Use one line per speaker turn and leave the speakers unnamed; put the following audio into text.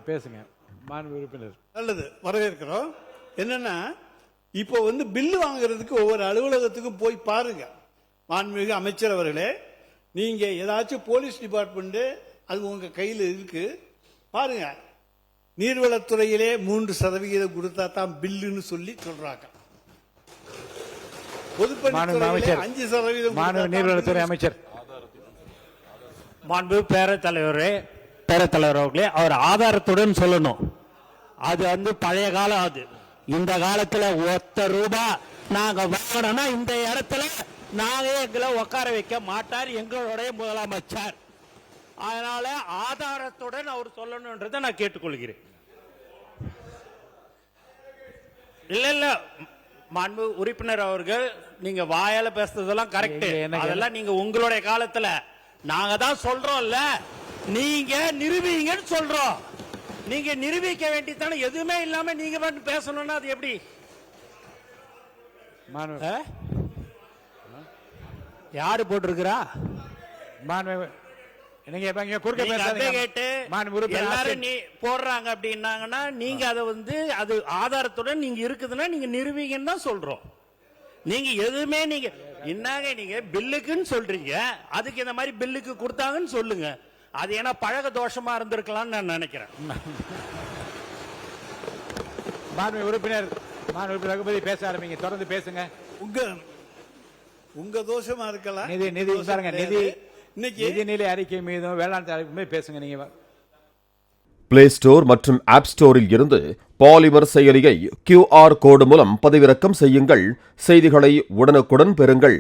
பேசுங்க மாண்பு உறுப்பினர்.
நல்லது, வரவேற்கிறோம். என்னன்னா இப்போ பில்லு வாங்குறதுக்கு ஒவ்வொரு அலுவலகத்துக்கும் போய் பாருங்க. மாண்புமிகு அமைச்சர் அவர்களே, நீங்க ஏதாச்சும் போலீஸ் டிபார்ட்மெண்ட் அது உங்க கையில் இருக்கு பாருங்க. நீர்வளத்துறையிலே 3% கொடுத்தா தான் பில்லுன்னு சொல்லி சொல்றாங்க. பொதுப்பணித்துறையிலே 5%
நீர்வளத்துறை அமைச்சர்.
மாண்பு பேரத்தலைவர் அவர்களே, அவர் ஆதாரத்துடன் சொல்லணும். அது பழைய காலம். அது இந்த காலத்துல ₹1 நாங்க வாங்கணும்னா இந்த இடத்துல நாங்க எங்களை உட்கார வைக்க மாட்டார் எங்களுடைய முதலமைச்சர். அதனால ஆதாரத்துடன் அவர் சொல்லணும்ன்றதை நான் கேட்டுக்கொள்கிறேன். இல்ல மாண்பு உறுப்பினர் அவர்கள், நீங்க வாயால பேசுறதெல்லாம் கரெக்ட். அதெல்லாம் நீங்க உங்களுடைய காலத்துல நாங்க தான் சொல்றோம்ல, நீங்க நிரூபிங்கன்னு சொல்றோம். நீங்க நிரூபிக்க வேண்டியதானே. எதுவுமே இல்லாம நீங்க மட்டும் பேசணும்னா அது எப்படி? யாரு போட்டிருக்கிறா? எல்லாரும் நீ போடுறாங்க அப்படின்னாங்கன்னா நீங்க அதை அது ஆதாரத்துடன் நீங்க இருக்குதுன்னா நீங்க நிரூபிங்கன்னு தான் சொல்றோம். நீங்க எதுவுமே நீங்க என்னங்க நீங்க பில்லுக்குன்னு சொல்றீங்க, அதுக்கு இந்த மாதிரி பில்லுக்கு கொடுத்தாங்கன்னு சொல்லுங்க. அது ஏன்னா பழக தோஷமா இருந்திருக்கலாம்னு நான் நினைக்கிறேன்.
உறுப்பினர் ரகுபதி பேச ஆரம்பிங்க, தொடர்ந்து பேசுங்க.
உங்க தோஷமா இருக்கலாம்.
நிதிநிலை அறிக்கை மீதும் வேளாண் அறிக்கை பேசுங்க. நீங்க
பிளே ஸ்டோர் மற்றும் ஆப் ஸ்டோரில் இருந்து பாலிமர் செயலியை QR கோடு மூலம் பதிவிறக்கம் செய்யுங்கள். செய்திகளை உடனுக்குடன் பெறுங்கள்.